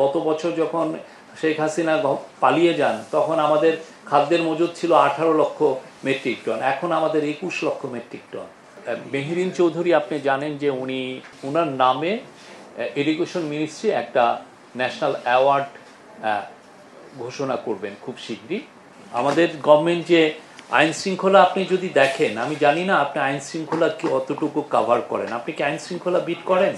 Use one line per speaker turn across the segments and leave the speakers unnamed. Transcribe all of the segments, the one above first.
গত বছর যখন শেখ হাসিনা পালিয়ে যান তখন আমাদের খাদ্যের মজুদ ছিল 18 লক্ষ মেট্রিক টন, এখন আমাদের 21 লক্ষ মেট্রিক টন। মেহেরিন চৌধুরী আপনি জানেন যে উনার নামে এডুকেশন মিনিস্ট্রি একটা ন্যাশনাল অ্যাওয়ার্ড ঘোষণা করবেন খুব শীঘ্রই। আমাদের গভর্নমেন্ট যে আইন শৃঙ্খলা আপনি যদি দেখেন, আমি জানি না আপনি আইন শৃঙ্খলা কি অতটুকু কাভার করেন, আপনি কি আইন শৃঙ্খলা বিট করেন?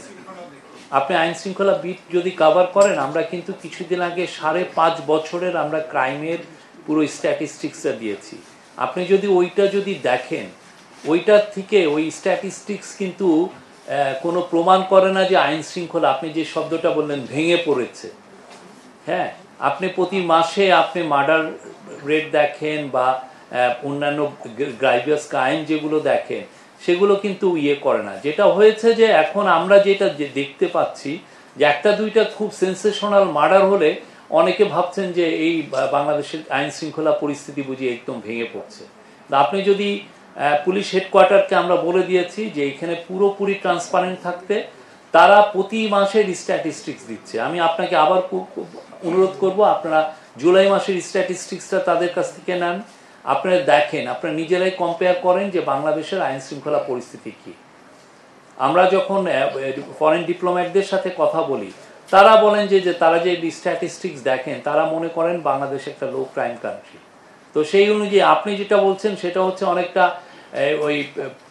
আপনি আইন শৃঙ্খলা বিট যদি কাভার করেন, আমরা কিন্তু কিছুদিন আগে 5.5 বছরের আমরা ক্রাইমের পুরো স্ট্যাটিস্টিক্সটা দিয়েছি। আপনি যদি ওইটা যদি দেখেন, ওইটার থেকে ওই স্ট্যাটিস্টিক্স কিন্তু কোনো প্রমাণ করে না যে আইন শৃঙ্খলা, আপনি যে শব্দটা বললেন, ভেঙে পড়েছে। হ্যাঁ, আপনি প্রতি মাসে আপনি মার্ডার রেট দেখেন বা অন্যান্য গ্রাইভিয়াস ক্রাইম যেগুলো দেখেন, সেগুলো কিন্তু করে না। যেটা হয়েছে যে এখন আমরা যেটা দেখতে পাচ্ছি যে একটা দুইটা খুব সেন্সেশনাল মার্ডার হলে অনেকে ভাবছেন যে এই বাংলাদেশের আইন শৃঙ্খলা পরিস্থিতি বুঝি একদম ভেঙে পড়ছে। আপনি যদি পুলিশ হেডকোয়ার্টারকে আমরা বলে দিয়েছি যে এখানে পুরোপুরি ট্রান্সপারেন্ট থাকতে, তারা প্রতি মাসের স্ট্যাটিস্টিক্স দিচ্ছে। আমি আপনাকে আবার অনুরোধ করব, আপনারা জুলাই মাসের স্ট্যাটিস্টিক্সটা তাদের কাছ থেকে নেন, আপনারা দেখেন, আপনারা নিজেরাই কম্পেয়ার করেন যে বাংলাদেশের আইন শৃঙ্খলা পরিস্থিতি কি। আমরা যখন ফরেন ডিপ্লোম্যাটদের সাথে কথা বলি, তারা বলেন যে তারা যে স্ট্যাটিস্টিক্স দেখেন, তারা মনে করেন বাংলাদেশ একটা লো ক্রাইম কান্ট্রি। তো সেই অনুযায়ী আপনি যেটা বলছেন সেটা হচ্ছে অনেকটা ওই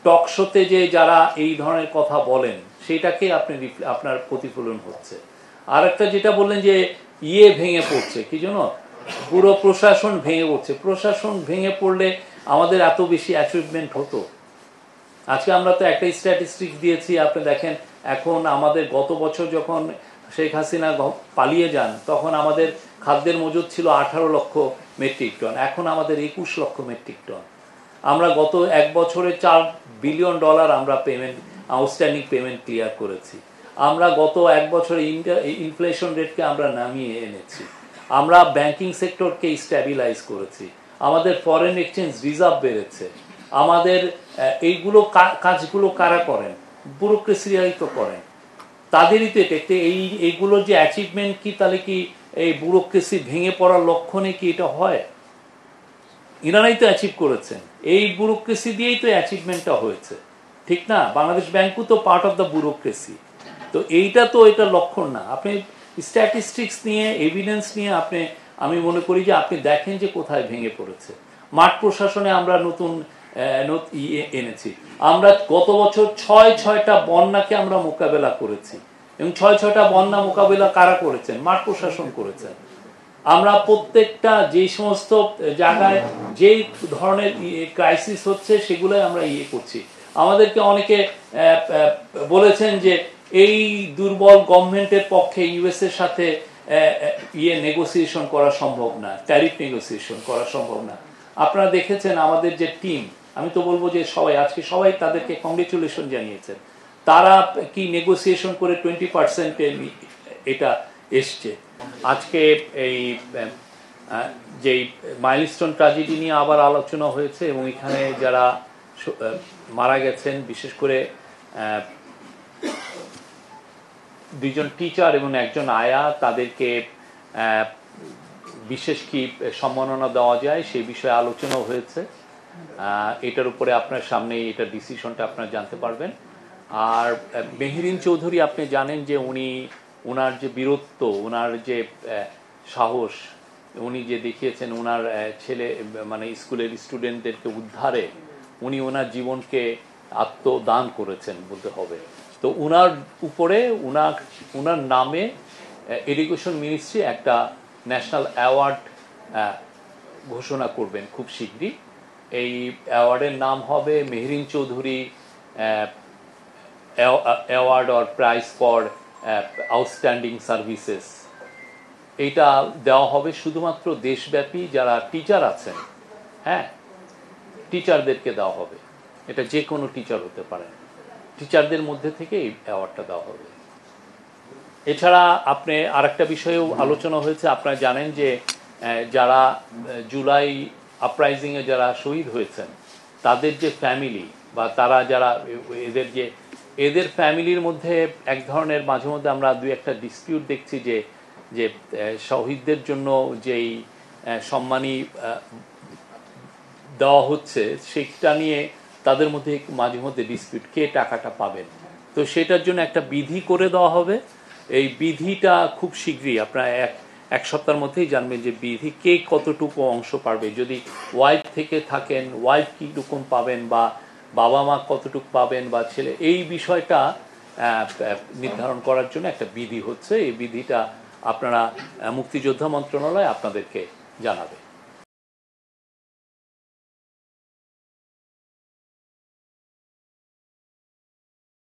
টক শোতে যে যারা এই ধরনের কথা বলেন সেটাকে আপনার প্রতিফলন হচ্ছে। আর একটা যেটা বললেন যে ভেঙে পড়ছে, কি জন্য পুরো প্রশাসন ভেঙে পড়ছে। প্রশাসন ভেঙে পড়লে আমাদের এত বেশি অ্যাচিভমেন্ট হতো? আজকে আমরা তো একটা স্ট্যাটিস্টিক্স দিয়েছি, আপনি দেখেন এখন আমাদের গত বছর যখন শেখ হাসিনা পালিয়ে যান তখন আমাদের খাদ্যের মজুদ ছিল 18 লক্ষ মেট্রিক টন, এখন আমাদের 21 লক্ষ মেট্রিক টন। আমরা গত এক বছরে $4 বিলিয়ন আমরা আউটস্ট্যান্ডিং পেমেন্ট ক্লিয়ার করেছি। আমরা গত এক বছরে ইনফ্লেশন রেটকে আমরা নামিয়ে এনেছি। আমরা ব্যাংকিং সেক্টরকে স্ট্যাবিলাইজ করেছি। আমাদের ফরেন এক্সচেঞ্জ রিজার্ভ বেড়েছে। আমাদের কাজগুলো কারা করেন? ব্যুরোক্রেসিরাই তো করেন, তাদেরই তো এটা। এইগুলোর যে অ্যাচিভমেন্ট কি, তাহলে কি এই ব্যুরোক্রেসি ভেঙে পড়ার লক্ষণে কি এটা হয়? ইনারাই তো অ্যাচিভ করেছেন, এই ব্যুরোক্রেসি দিয়েই তো অ্যাচিভমেন্টটা হয়েছে, ঠিক না? বাংলাদেশ ব্যাংকও তো পার্ট অফ দ্য ব্যুরোক্রেসি। তো এইটা তো এটা লক্ষণ না। আপনি স্ট্যাটিস্টিক্স নিয়ে, এভিডেন্স নিয়ে আমি মনে করি যে আপনি দেখেন যে কোথায় ভেঙে পড়েছে। মাঠ প্রশাসনে আমরা নতুন এনেছি। আমরা গত বছর 6টা বন্যাকে আমরা মোকাবেলা করেছি, এবং 6টা বন্যা মোকাবেলা কারা করেছেন? মাঠ প্রশাসন করেছেন। আমরা প্রত্যেকটা যে সমস্ত জায়গায় যে ধরনের ক্রাইসিস হচ্ছে সেগুলোই আমরা করছি। আমাদেরকে অনেকে বলেছেন যে এই দুর্বল গভর্নমেন্টের পক্ষে ইউএস এর সাথে নেগোসিয়েশন করা সম্ভব না, ট্যারিফ নেগোসিয়েশন করা সম্ভব না। আপনারা দেখেছেন আমাদের যে টিম, আমি তো বলবো যে আজকে সবাই তাদেরকে কংগ্রেচুলেশন জানিয়েছেন। তারা কি নেগোসিয়েশন করে 20% এটা এসছে। আজকে এই যে মাইলস্টোন ট্র্যাজেডি নিয়ে আবার আলোচনা হয়েছে, এবং এখানে যারা মারা গেছেন, বিশেষ করে 2জন টিচার এবং একজন আয়া, তাদেরকে বিশেষ কি সম্মাননা দেওয়া যায় সেই বিষয়ে আলোচনা হয়েছে। এটার উপরে আপনার সামনে এটা ডিসিশনটা আপনারা জানতে পারবেন। আর মেহেরিন চৌধুরী আপনি জানেন যে ওনার যে বীরত্ব, ওনার যে সাহস উনি যে দেখিয়েছেন, ওনার ছেলে মানে স্কুলের স্টুডেন্টদেরকে উদ্ধারে ওনার জীবনকে আত্মদান করেছেন বলতে হবে। তো ওনার উপরে ওনার নামে এডুকেশন মিনিস্ট্রি একটা ন্যাশনাল অ্যাওয়ার্ড ঘোষণা করবেন খুব শীঘ্রই। এই অ্যাওয়ার্ডের নাম হবে Meherin Chowdhury award or prize for outstanding services. এইটা দেওয়া হবে শুধুমাত্র দেশব্যাপী যারা টিচার আছেন, হ্যাঁ, টিচারদেরকে দেওয়া হবে। এটা যে কোনো টিচার হতে পারেন, টিচারদের মধ্যে থেকে এই অ্যাওয়ার্ডটা দেওয়া হবে। এছাড়া আপনি আরেকটা বিষয়েও আলোচনা হয়েছে। আপনারা জানেন যে যারা জুলাই আপরাইজিংয়ে যারা শহীদ হয়েছেন তাদের যে ফ্যামিলি বা তারা যারা এদের ফ্যামিলির মধ্যে এক ধরনের মাঝে মধ্যে আমরা 2-1টা ডিসপিউট দেখছি যে যে শহীদদের জন্য যেই সম্মানী দেওয়া হচ্ছে সেটা নিয়ে তাদের মধ্যে মাঝে মধ্যে ডিসপিউট, কে টাকাটা পাবেন। তো সেটার জন্য একটা বিধি করে দেওয়া হবে। এই বিধিটা খুব শীঘ্রই আপনারা এক সপ্তাহের মধ্যেই জানবেন যে বিধি কে কতটুকু অংশ পাবে। যদি ওয়াইফ থেকে থাকেন, ওয়াইফ কীরকম পাবেন, বা বাবা মা কতটুকু পাবেন, বা ছেলে, এই বিষয়টা নির্ধারণ করার জন্য একটা বিধি হচ্ছে। এই বিধিটা আপনারা মুক্তিযোদ্ধা মন্ত্রণালয় আপনাদেরকে জানাবে।